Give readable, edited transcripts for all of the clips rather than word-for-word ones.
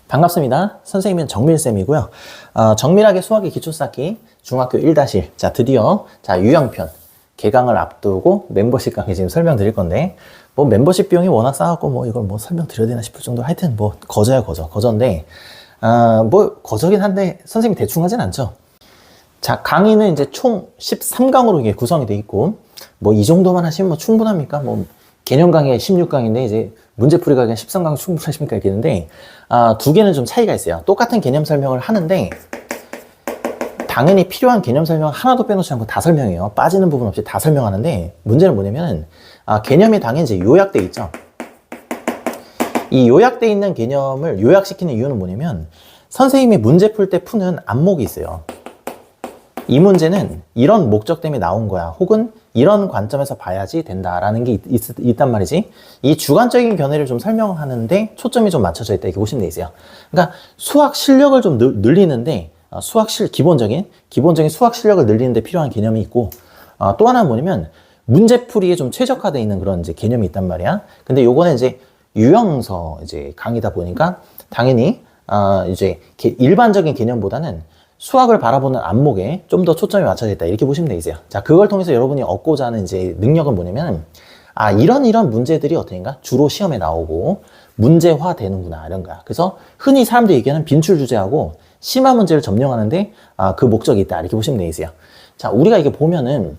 반갑습니다. 선생님은 정밀쌤이고요. 정밀하게 수학의 기초 쌓기 중학교 1-1. 자, 드디어 유형편 개강을 앞두고 멤버십 강의 지금 설명드릴 건데, 뭐 멤버십 비용이 워낙 싸갖고 뭐 이걸 뭐 설명드려야 되나 싶을 정도. 하여튼 뭐 거저야 거저인데, 뭐 거저긴 한데 선생님이 대충 하진 않죠. 자, 강의는 이제 총 13강으로 이게 구성이 돼 있고, 뭐 이 정도만 하시면 뭐 충분합니까? 뭐 개념 강의가 16강인데 이제 문제풀이가 그냥 13강 충분하십니까? 이렇게는데, 두 개는 좀 차이가 있어요. 똑같은 개념 설명을 하는데, 당연히 필요한 개념 설명 하나도 빼놓지 않고 다 설명해요. 빠지는 부분 없이 다 설명하는데, 문제는 뭐냐면, 개념이 당연히 이제 요약돼 있죠. 이 요약돼 있는 개념을 요약시키는 이유는 뭐냐면, 선생님이 문제 풀 때 푸는 안목이 있어요. 이 문제는 이런 목적 때문에 나온 거야. 혹은 이런 관점에서 봐야지 된다라는 게 있단 말이지. 이 주관적인 견해를 좀 설명하는데 초점이 좀 맞춰져 있다. 이렇게 보시면 돼 있어요. 그러니까 수학 실력을 좀 늘리는데, 기본적인 수학 실력을 늘리는데 필요한 개념이 있고, 또 하나는 뭐냐면 문제풀이에 좀 최적화되어 있는 그런 이제 개념이 있단 말이야. 근데 요거는 이제 유형서 이제 강의다 보니까 당연히 이제 일반적인 개념보다는 수학을 바라보는 안목에 좀 더 초점이 맞춰져 있다. 이렇게 보시면 되겠어요. 자, 그걸 통해서 여러분이 얻고자 하는 이제 능력은 뭐냐면, 이런 문제들이 어떻게인가? 주로 시험에 나오고, 문제화 되는구나. 이런 거야. 그래서 흔히 사람들이 얘기하는 빈출 주제하고 심화 문제를 점령하는데, 그 목적이 있다. 이렇게 보시면 되겠어요. 자, 우리가 이게 보면은,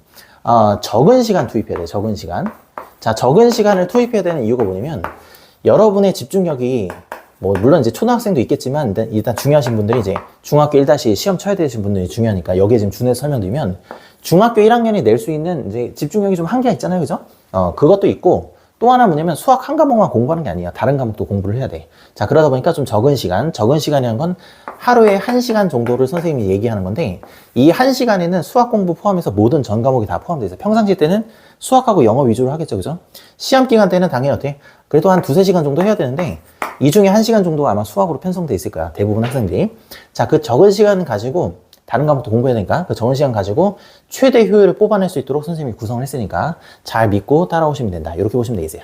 적은 시간 투입해야 돼. 적은 시간. 자, 적은 시간을 투입해야 되는 이유가 뭐냐면, 여러분의 집중력이 뭐 물론 이제 초등학생도 있겠지만 일단 중요하신 분들이 이제 중학교 1- 시험 쳐야 되신 분들이 중요하니까 여기에 지금 준해서 설명드리면, 중학교 1학년이 낼 수 있는 이제 집중력이 좀 한계가 있잖아요. 그죠? 그것도 있고, 또 하나 뭐냐면 수학 한 과목만 공부하는 게 아니야. 다른 과목도 공부를 해야 돼. 자, 그러다 보니까 좀 적은 시간이라는 건 하루에 1시간 정도를 선생님이 얘기하는 건데, 이 1시간에는 수학 공부 포함해서 모든 전 과목이 다 포함되어 있어요. 평상시 때는 수학하고 영어 위주로 하겠죠. 그죠? 시험 기간 때는 당연히 어때? 그래도 한 2-3시간 정도 해야 되는데, 이 중에 1시간 정도가 아마 수학으로 편성돼 있을 거야. 대부분 학생들이. 자, 그 적은 시간 가지고 다른 과목도 공부해야 되니까 그 적은 시간 가지고 최대 효율을 뽑아낼 수 있도록 선생님이 구성을 했으니까 잘 믿고 따라오시면 된다. 이렇게 보시면 되겠어요.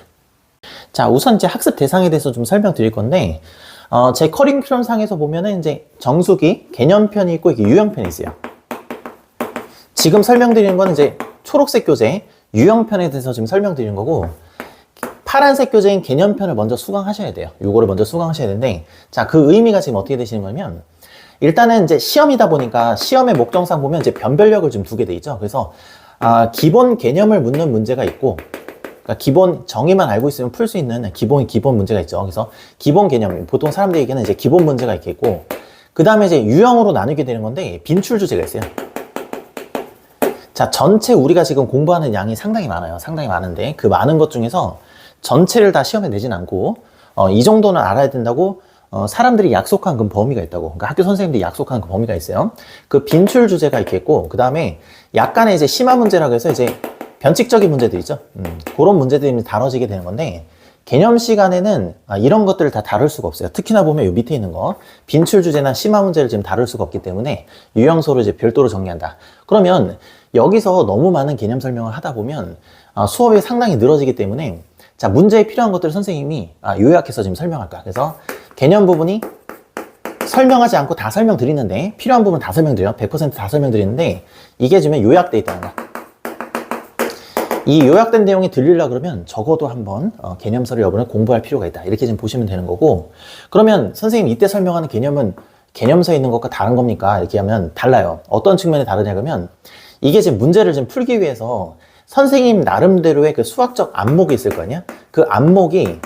자, 우선 이제 학습 대상에 대해서 좀 설명드릴 건데, 제 커리큘럼 상에서 보면은 이제 정수기, 개념편이 있고 이게 유형편이 있어요. 지금 설명드리는 거는 이제 초록색 교재, 유형편에 대해서 지금 설명드리는 거고, 파란색 교재인 개념편을 먼저 수강하셔야 돼요. 요거를 먼저 수강하셔야 되는데, 자, 그 의미가 지금 어떻게 되시는 거냐면, 일단은 이제 시험이다 보니까 시험의 목적상 보면 이제 변별력을 좀 두게 돼 있죠. 그래서 기본 개념을 묻는 문제가 있고, 그러니까 기본 정의만 알고 있으면 풀 수 있는 기본 문제가 있죠. 그래서 기본 개념, 보통 사람들에게는 이제 기본 문제가 있겠고, 그 다음에 이제 유형으로 나누게 되는 건데 빈출 주제가 있어요. 자, 전체 우리가 지금 공부하는 양이 상당히 많아요. 상당히 많은데 그 많은 것 중에서 전체를 다 시험에 내진 않고, 이 정도는 알아야 된다고 사람들이 약속한 그 범위가 있다고. 그러니까 학교 선생님들이 약속한 그 범위가 있어요. 그 빈출 주제가 있겠고, 그 다음에 약간의 이제 심화 문제라고 해서 이제 변칙적인 문제들 있죠. 그런 문제들이 다뤄지게 되는 건데, 개념 시간에는 이런 것들을 다 다룰 수가 없어요. 특히나 보면 요 밑에 있는 거 빈출 주제나 심화 문제를 지금 다룰 수가 없기 때문에 유형소를 이제 별도로 정리한다. 그러면 여기서 너무 많은 개념 설명을 하다 보면 수업이 상당히 늘어지기 때문에, 자, 문제에 필요한 것들을 선생님이 요약해서 지금 설명할 거야. 그래서 개념 부분이 설명하지 않고 다 설명드리는데, 필요한 부분 다 설명드려요. 100% 다 설명드리는데, 이게 지금 요약돼 있다는 거야. 이 요약된 내용이 들리려고 그러면 적어도 한번 개념서를 여러분은 공부할 필요가 있다. 이렇게 지금 보시면 되는 거고, 그러면 선생님 이때 설명하는 개념은 개념서에 있는 것과 다른 겁니까? 이렇게 하면 달라요. 어떤 측면에 다르냐 그러면, 이게 지금 문제를 좀 풀기 위해서 선생님 나름대로의 그 수학적 안목이 있을 거 아니야? 그 안목이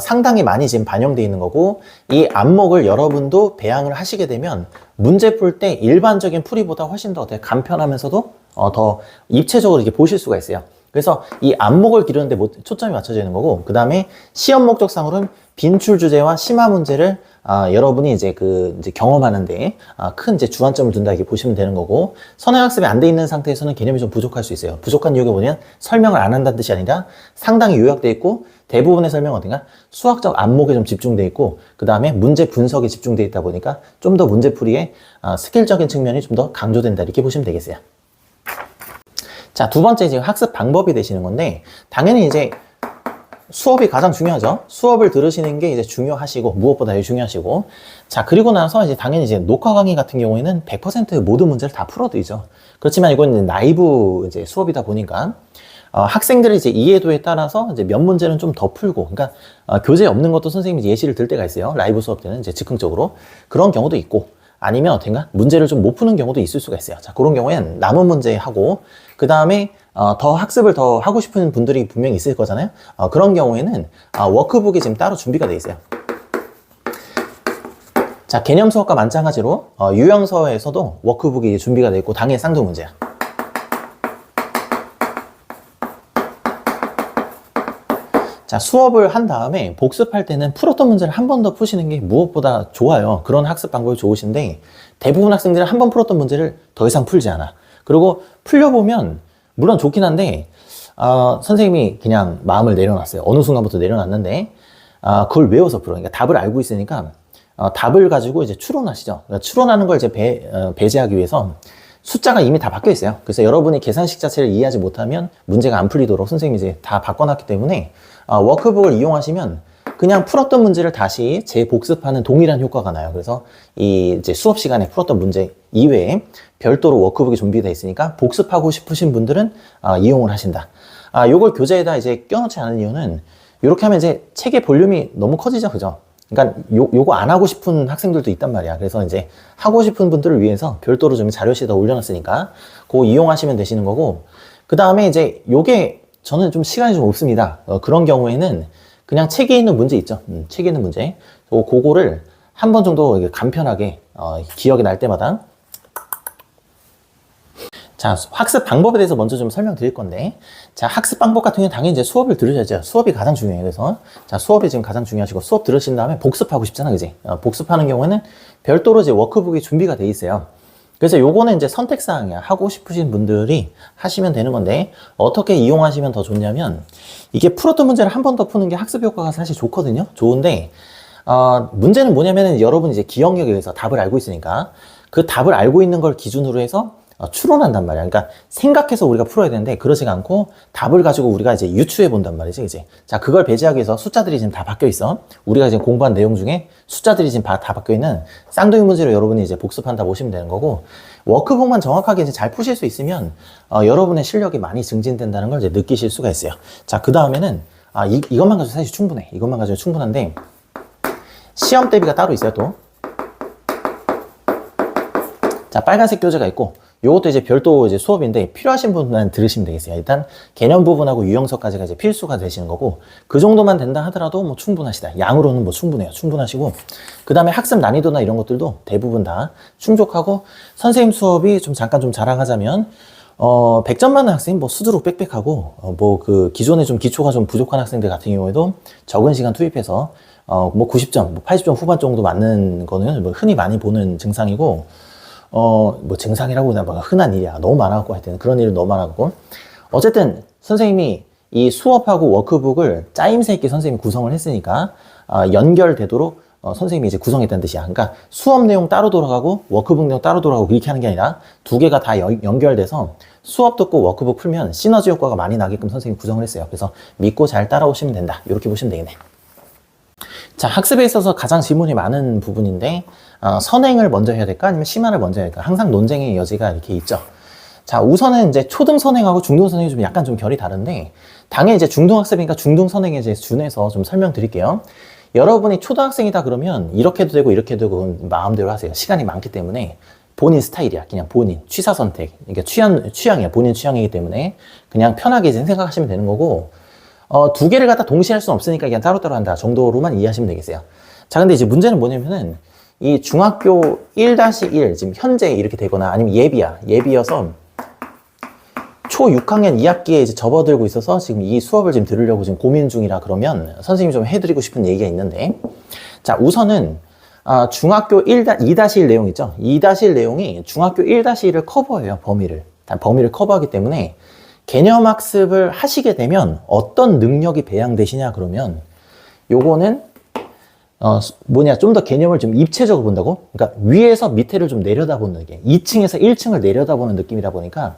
상당히 많이 지금 반영되어 있는 거고, 이 안목을 여러분도 배양을 하시게 되면 문제 풀 때 일반적인 풀이보다 훨씬 더 간편하면서도 더 입체적으로 이렇게 보실 수가 있어요. 그래서 이 안목을 기르는데 초점이 맞춰져 있는 거고, 그 다음에 시험 목적상으로는 빈출 주제와 심화 문제를 여러분이 이제 이제 경험하는데 큰 이제 주안점을 둔다 이렇게 보시면 되는 거고, 선행학습이 안 돼 있는 상태에서는 개념이 좀 부족할 수 있어요. 부족한 이유가 뭐냐면 설명을 안 한다는 뜻이 아니라 상당히 요약돼 있고, 대부분의 설명은 어딘가 수학적 안목에 좀 집중돼 있고, 그 다음에 문제 분석에 집중돼 있다 보니까 좀 더 문제풀이에 스킬적인 측면이 좀 더 강조된다 이렇게 보시면 되겠어요. 자, 두 번째 지금 학습 방법이 되시는 건데, 당연히 이제 수업이 가장 중요하죠. 수업을 들으시는 게 이제 중요하시고, 무엇보다 제일 중요하시고. 자, 그리고 나서 이제 당연히 이제 녹화 강의 같은 경우에는 100% 모든 문제를 다 풀어드리죠. 그렇지만 이건 이제 라이브 이제 수업이다 보니까, 학생들의 이제 이해도에 따라서 이제 몇 문제는 좀 더 풀고, 그러니까, 교재 없는 것도 선생님이 예시를 들 때가 있어요. 라이브 수업 때는 이제 즉흥적으로. 그런 경우도 있고, 아니면 어떤가? 문제를 좀 못 푸는 경우도 있을 수가 있어요. 자, 그런 경우에는 남은 문제 하고, 그 다음에 더 학습을 더 하고 싶은 분들이 분명히 있을 거잖아요. 그런 경우에는 워크북이 지금 따로 준비가 돼 있어요. 자, 개념 수업과 마찬가지로 유형서에서도 워크북이 준비가 돼 있고 당일 쌍둥 문제야. 자, 수업을 한 다음에 복습할 때는 풀었던 문제를 한 번 더 푸시는 게 무엇보다 좋아요. 그런 학습 방법이 좋으신데 대부분 학생들은 한 번 풀었던 문제를 더 이상 풀지 않아. 그리고 풀려보면 물론 좋긴 한데 선생님이 그냥 마음을 내려놨어요. 어느 순간부터 내려놨는데 그걸 외워서 풀어. 그러니까 답을 알고 있으니까 답을 가지고 이제 추론하시죠. 그러니까 추론하는 걸 이제 배제하기 위해서 숫자가 이미 다 바뀌어 있어요. 그래서 여러분이 계산식 자체를 이해하지 못하면 문제가 안 풀리도록 선생님이 이제 다 바꿔놨기 때문에 워크북을 이용하시면 그냥 풀었던 문제를 다시 재복습하는 동일한 효과가 나요. 그래서 이 이제 수업 시간에 풀었던 문제 이외에 별도로 워크북이 준비되어 있으니까 복습하고 싶으신 분들은 이용을 하신다. 요걸 교재에다 이제 껴놓지 않은 이유는 이렇게 하면 이제 책의 볼륨이 너무 커지죠, 그죠? 그러니까 요거 안 하고 싶은 학생들도 있단 말이야. 그래서 이제 하고 싶은 분들을 위해서 별도로 좀 자료실에다 올려놨으니까 그거 이용하시면 되시는 거고, 그 다음에 이제 요게 저는 좀 시간이 좀 없습니다. 그런 경우에는 그냥 책에 있는 문제 있죠. 책에 있는 문제. 그거를 한 번 정도 간편하게 기억이 날 때마다. 자, 학습 방법에 대해서 먼저 좀 설명드릴 건데, 자, 학습 방법 같은 경우는 당연히 이제 수업을 들으셔야죠. 수업이 가장 중요해요. 그래서, 자, 수업이 지금 가장 중요하시고, 수업 들으신 다음에 복습하고 싶잖아, 그지? 복습하는 경우에는 별도로 이제 워크북이 준비가 돼 있어요. 그래서 요거는 이제 선택사항이야. 하고 싶으신 분들이 하시면 되는 건데, 어떻게 이용하시면 더 좋냐면, 이게 풀었던 문제를 한 번 더 푸는 게 학습 효과가 사실 좋거든요. 좋은데, 문제는 뭐냐면은 여러분이 이제 기억력에 의해서 답을 알고 있으니까, 그 답을 알고 있는 걸 기준으로 해서 추론한단 말이야. 그러니까 생각해서 우리가 풀어야 되는데 그러지가 않고 답을 가지고 우리가 이제 유추해 본단 말이지, 이제. 자, 그걸 배제하기 위해서 숫자들이 지금 다 바뀌어 있어. 우리가 지금 공부한 내용 중에 숫자들이 지금 다 바뀌어 있는 쌍둥이 문제로 여러분이 이제 복습한다 보시면 되는 거고, 워크북만 정확하게 이제 잘 푸실 수 있으면 여러분의 실력이 많이 증진된다는 걸 이제 느끼실 수가 있어요. 자, 그 다음에는 이것만 가지고 사실 충분해. 이것만 가지고 충분한데 시험 대비가 따로 있어요, 또. 자, 빨간색 교재가 있고, 요것도 이제 별도 이제 수업인데 필요하신 분만 들으시면 되겠어요. 일단 개념 부분하고 유형서까지가 이제 필수가 되시는 거고, 그 정도만 된다 하더라도 뭐 충분하시다. 양으로는 뭐 충분해요. 충분하시고, 그 다음에 학습 난이도나 이런 것들도 대부분 다 충족하고, 선생님 수업이 좀 잠깐 좀 자랑하자면 100점 맞는 학생이 뭐 수두룩 빽빽하고, 뭐 그 기존에 좀 기초가 좀 부족한 학생들 같은 경우에도 적은 시간 투입해서 뭐 90점, 뭐 80점 후반 정도 맞는 거는 뭐 흔히 많이 보는 증상이고, 뭐 증상이라고 뭐 흔한 일이야. 너무 많아갖고 하여튼 그런 일은 너무 많아갖고. 어쨌든 선생님이 이 수업하고 워크북을 짜임새 있게 선생님이 구성을 했으니까 연결되도록 선생님이 이제 구성했다는 뜻이야. 그러니까 수업 내용 따로 돌아가고 워크북 내용 따로 돌아가고 이렇게 하는 게 아니라 두 개가 다 연결돼서 수업 듣고 워크북 풀면 시너지 효과가 많이 나게끔 선생님이 구성을 했어요. 그래서 믿고 잘 따라오시면 된다. 이렇게 보시면 되겠네. 자, 학습에 있어서 가장 질문이 많은 부분인데, 선행을 먼저 해야 될까? 아니면 심화를 먼저 해야 될까? 항상 논쟁의 여지가 이렇게 있죠. 자, 우선은 이제 초등 선행하고 중등 선행이 좀 약간 좀 결이 다른데, 당연히 이제 중등 학습이니까 중등 선행에 이제 준해서 좀 설명드릴게요. 여러분이 초등학생이다 그러면 이렇게도 되고 이렇게도 되고 마음대로 하세요. 시간이 많기 때문에. 본인 스타일이야. 그냥 본인. 취사 선택. 그러니까 취향이야. 본인 취향이기 때문에 그냥 편하게 생각하시면 되는 거고, 두 개를 갖다 동시에 할 수는 없으니까 그냥 따로따로 한다 정도로만 이해하시면 되겠어요. 자, 근데 이제 문제는 뭐냐면은 이 중학교 1-1 지금 현재 이렇게 되거나 아니면 예비여서 초 6학년 2학기에 이제 접어들고 있어서 지금 이 수업을 지금 들으려고 지금 고민 중이라 그러면 선생님이 좀 해드리고 싶은 얘기가 있는데, 자, 우선은 중학교 2-1 내용 있죠. 2-1 내용이 중학교 1-1을 커버해요. 범위를 커버하기 때문에 개념 학습을 하시게 되면 어떤 능력이 배양되시냐 그러면 요거는 좀 더 개념을 좀 입체적으로 본다고? 그러니까 위에서 밑에를 좀 내려다보는 게 2층에서 1층을 내려다보는 느낌이다 보니까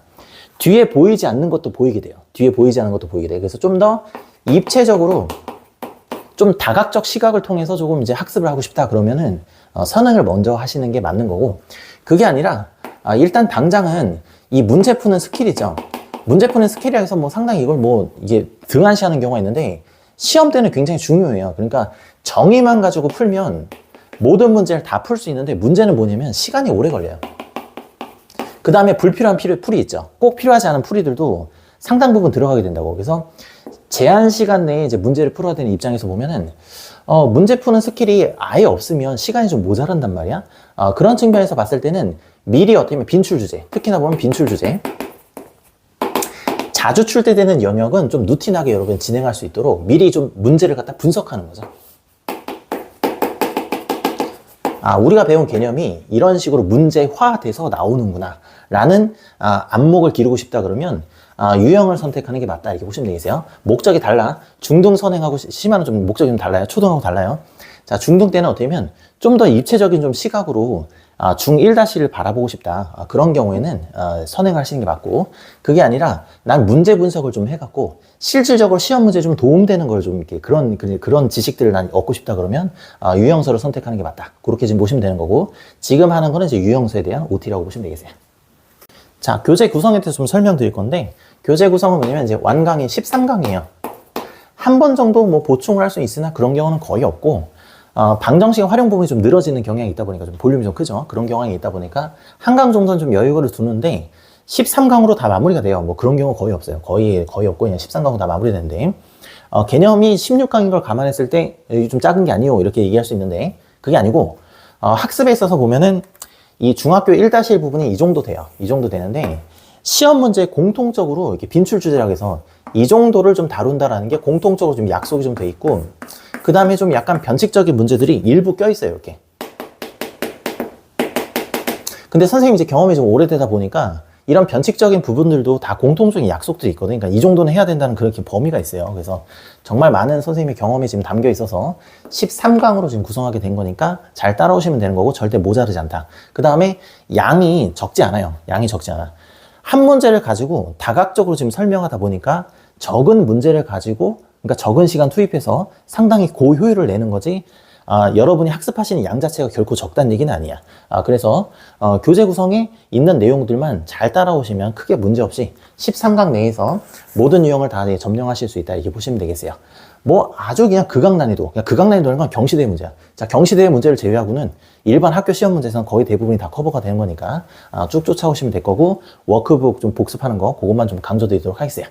뒤에 보이지 않는 것도 보이게 돼요. 그래서 좀 더 입체적으로 좀 다각적 시각을 통해서 조금 이제 학습을 하고 싶다 그러면은 선행을 먼저 하시는 게 맞는 거고, 그게 아니라 일단 당장은 이 문제 푸는 스킬이죠. 문제 푸는 스킬이라 해서 뭐 상당히 이걸 뭐 이게 등한시하는 경우가 있는데, 시험 때는 굉장히 중요해요. 그러니까 정의만 가지고 풀면 모든 문제를 다 풀 수 있는데, 문제는 뭐냐면 시간이 오래 걸려요. 그 다음에 불필요한 풀이 있죠. 꼭 필요하지 않은 풀이들도 상당 부분 들어가게 된다고. 그래서 제한 시간 내에 이제 문제를 풀어야 되는 입장에서 보면은 문제 푸는 스킬이 아예 없으면 시간이 좀 모자란단 말이야. 그런 측면에서 봤을 때는 미리 어떻게 보면 빈출 주제, 특히나 보면 빈출 주제, 자주 출제되는 영역은 좀 루틴하게 여러분 진행할 수 있도록 미리 좀 문제를 갖다 분석하는 거죠. 우리가 배운 개념이 이런 식으로 문제화돼서 나오는구나 라는 안목을 기르고 싶다 그러면 유형을 선택하는 게 맞다 이렇게 보시면 되겠어요. 목적이 달라. 중등 선행하고 심화는 좀 목적이 좀 달라요. 초등하고 달라요. 자, 중등 때는 어떻게 보면 좀 더 입체적인 좀 시각으로 중1-를 바라보고 싶다. 그런 경우에는 선행하시는 게 맞고, 그게 아니라 난 문제 분석을 좀 해갖고 실질적으로 시험 문제에 좀 도움되는 걸 좀 이렇게 그런 지식들을 난 얻고 싶다 그러면 유형서를 선택하는 게 맞다. 그렇게 지금 보시면 되는 거고, 지금 하는 거는 이제 유형서에 대한 OT라고 보시면 되겠어요. 자, 교재 구성에 대해서 좀 설명드릴 건데, 교재 구성은 뭐냐면 이제 완강이 13강이에요. 한 번 정도 뭐 보충을 할 수 있으나 그런 경우는 거의 없고, 방정식 활용 부분이 좀 늘어지는 경향이 있다 보니까 좀 볼륨이 좀 크죠. 그런 경향이 있다 보니까 한 강 정도는 좀 여유를 두는데 13강으로 다 마무리가 돼요. 뭐 그런 경우 거의 없어요. 거의 없고 그냥 13강으로 다 마무리되는데, 개념이 16강인 걸 감안했을 때 좀 작은 게 아니요 이렇게 얘기할 수 있는데, 그게 아니고 학습에 있어서 보면은 이 중학교 1-1 부분이 이 정도 돼요. 이 정도 되는데, 시험 문제 공통적으로 이렇게 빈출 주제라고 해서 이 정도를 좀 다룬다라는 게 공통적으로 좀 약속이 좀 돼 있고, 그 다음에 좀 약간 변칙적인 문제들이 일부 껴있어요, 이렇게. 근데 선생님이 이제 경험이 좀 오래되다 보니까 이런 변칙적인 부분들도 다 공통적인 약속들이 있거든요. 그러니까 이 정도는 해야 된다는 그렇게 범위가 있어요. 그래서 정말 많은 선생님의 경험이 지금 담겨 있어서 13강으로 지금 구성하게 된 거니까 잘 따라오시면 되는 거고, 절대 모자르지 않다. 그 다음에 양이 적지 않아요. 양이 적지 않아. 한 문제를 가지고 다각적으로 지금 설명하다 보니까 적은 문제를 가지고, 그러니까 적은 시간 투입해서 상당히 고효율을 내는 거지, 여러분이 학습하시는 양 자체가 결코 적다는 얘기는 아니야. 그래서 교재 구성에 있는 내용들만 잘 따라오시면 크게 문제없이 13강 내에서 모든 유형을 다 점령하실 수 있다 이렇게 보시면 되겠어요. 뭐 아주 그냥 극강 난이도라는 건 경시대회 문제야. 자, 경시대회 문제를 제외하고는 일반 학교 시험 문제에서는 거의 대부분이 다 커버가 되는 거니까 쭉 쫓아오시면 될 거고, 워크북 좀 복습하는 거 그것만 좀 강조드리도록 하겠어요.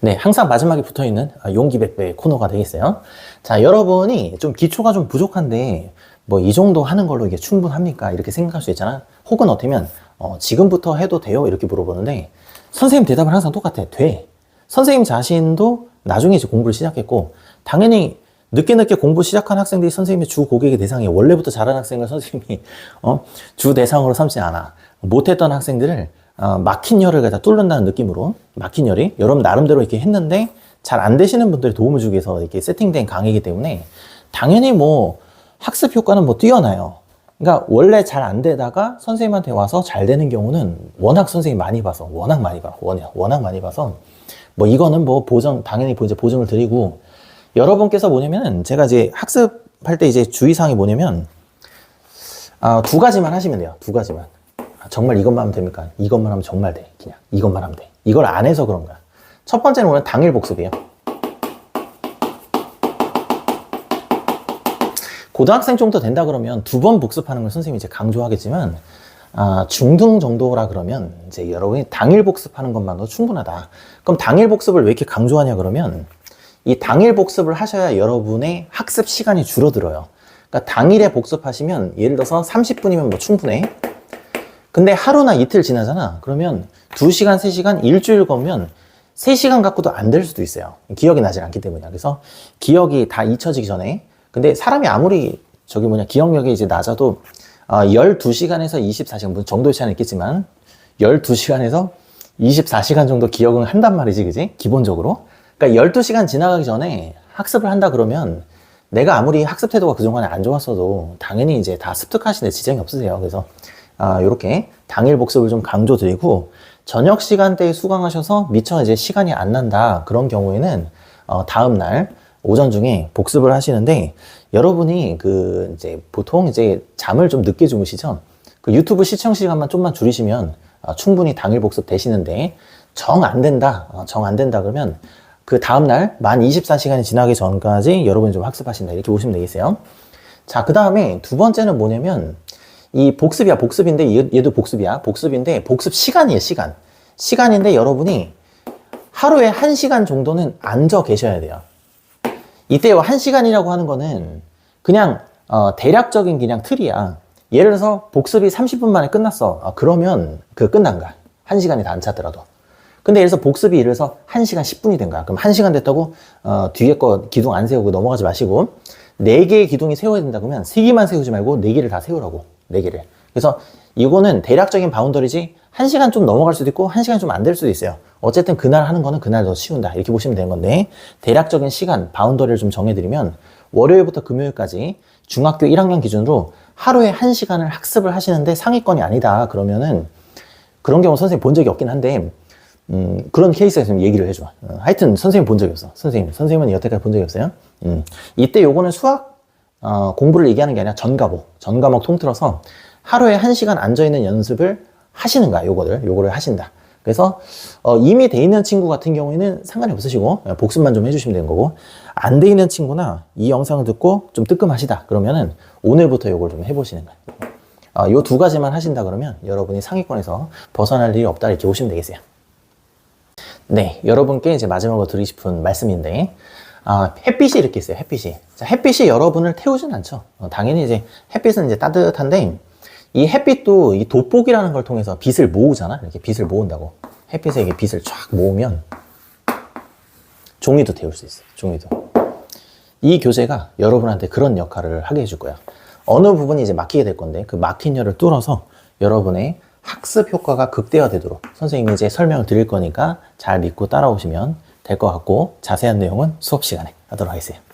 네, 항상 마지막에 붙어있는 용기 100배 코너가 되겠어요. 자, 여러분이 좀 기초가 좀 부족한데 뭐 이 정도 하는 걸로 이게 충분합니까? 이렇게 생각할 수 있잖아. 혹은 어쩌면 지금부터 해도 돼요? 이렇게 물어보는데, 선생님 대답은 항상 똑같아. 돼. 선생님 자신도 나중에 이제 공부를 시작했고, 당연히 늦게 공부 시작한 학생들이 선생님의 주 고객의 대상이에요. 원래부터 잘하는 학생을 선생님이 주 대상으로 삼지 않아. 못했던 학생들을 막힌 혈을 갖다 뚫는다는 느낌으로, 막힌 혈이 여러분 나름대로 이렇게 했는데 잘 안 되시는 분들이 도움을 주기 위해서 이렇게 세팅된 강의이기 때문에 당연히 뭐 학습 효과는 뭐 뛰어나요. 그러니까 원래 잘 안 되다가 선생님한테 와서 잘 되는 경우는 워낙 선생님이 많이 봐서, 워낙 많이 봐서 뭐 이거는 뭐 당연히 이제 보증을 드리고, 여러분께서 뭐냐면은 제가 이제 학습할 때 이제 주의사항이 뭐냐면 두 가지만 하시면 돼요. 두 가지만. 정말 이것만 하면 됩니까? 이것만 하면 정말 돼. 그냥 이것만 하면 돼. 이걸 안 해서 그런 거야. 첫 번째는 오늘 당일 복습이에요. 고등학생 정도 된다 그러면 2번 복습하는 걸 선생님이 이제 강조하겠지만, 중등 정도라 그러면 이제 여러분이 당일 복습하는 것만도 충분하다. 그럼 당일 복습을 왜 이렇게 강조하냐 그러면, 이 당일 복습을 하셔야 여러분의 학습 시간이 줄어들어요. 그러니까 당일에 복습하시면 예를 들어서 30분이면 뭐 충분해. 근데 하루나 이틀 지나잖아. 그러면 2시간, 3시간, 일주일 거면 3시간 갖고도 안 될 수도 있어요. 기억이 나질 않기 때문이야. 그래서 기억이 다 잊혀지기 전에, 근데 사람이 아무리 기억력이 이제 낮아도 12시간에서 24시간, 무슨 정도의 차이는 있겠지만 12시간에서 24시간 정도 기억은 한단 말이지, 그지? 기본적으로. 그러니까 12시간 지나가기 전에 학습을 한다 그러면 내가 아무리 학습 태도가 그동안에 안 좋았어도 당연히 이제 다 습득하시는데 지장이 없으세요. 그래서 요렇게 당일 복습을 좀 강조드리고, 저녁 시간대에 수강하셔서 미처 이제 시간이 안 난다 그런 경우에는 다음날 오전 중에 복습을 하시는데, 여러분이 이제 보통 이제 잠을 좀 늦게 주무시죠? 그 유튜브 시청 시간만 좀만 줄이시면 충분히 당일 복습 되시는데, 정 안 된다 그러면 그 다음날 만 24시간이 지나기 전까지 여러분이 좀 학습하신다, 이렇게 보시면 되겠어요. 자, 그 다음에 두 번째는 뭐냐면, 이 복습인데, 얘도 복습인데, 복습 시간이에요, 시간인데 여러분이 하루에 1시간 정도는 앉아 계셔야 돼요. 이때 1시간이라고 하는 거는 그냥 대략적인 그냥 틀이야. 예를 들어서 복습이 30분 만에 끝났어. 그러면 끝난 거야. 1시간이 다 안 차더라도. 근데 예를 들어서 복습이 예를 들어서 1시간 10분이 된 거야. 그럼 1시간 됐다고 뒤에 거 기둥 안 세우고 넘어가지 마시고, 4개의 기둥이 세워야 된다 그러면 3개만 세우지 말고 4개를 다 세우라고. 4개를. 그래서 이거는 대략적인 바운더리지, 1시간 좀 넘어갈 수도 있고 1시간 좀 안 될 수도 있어요. 어쨌든 그날 하는 거는 그날 더 쉬운다, 이렇게 보시면 되는 건데, 대략적인 시간 바운더리를 좀 정해드리면 월요일부터 금요일까지 중학교 1학년 기준으로 하루에 1시간을 학습을 하시는데 상위권이 아니다 그러면은, 그런 경우 선생님 본 적이 없긴 한데 그런 케이스가 있으면 얘기를 해줘. 하여튼 선생님 본 적이 없어. 선생님은 여태까지 본 적이 없어요. 이때 요거는 수학 공부를 얘기하는 게 아니라 전 과목 통틀어서 하루에 1시간 앉아있는 연습을 하시는 거야. 요거를 하신다. 그래서 이미 돼 있는 친구 같은 경우에는 상관이 없으시고 복습만 좀 해주시면 되는 거고, 안 돼 있는 친구나 이 영상을 듣고 좀 뜨끔하시다 그러면은 오늘부터 요걸 좀 해보시는 거예요. 요 두 가지만 하신다 그러면 여러분이 상위권에서 벗어날 일이 없다, 이렇게 보시면 되겠어요. 네, 여러분께 이제 마지막으로 드리고 싶은 말씀인데, 햇빛이 이렇게 있어요. 자, 햇빛이 여러분을 태우진 않죠. 당연히 이제 햇빛은 이제 따뜻한데, 이 햇빛도 이 돋보기라는 걸 통해서 빛을 모으잖아. 이렇게 빛을 모은다고. 햇빛에 이게 빛을 쫙 모으면 종이도 태울 수 있어요. 종이도. 이 교재가 여러분한테 그런 역할을 하게 해줄 거야. 어느 부분이 이제 막히게 될 건데, 그 막힌 열을 뚫어서 여러분의 학습 효과가 극대화되도록 선생님이 이제 설명을 드릴 거니까 잘 믿고 따라오시면 될 것 같고, 자세한 내용은 수업 시간에 하도록 하겠습니다.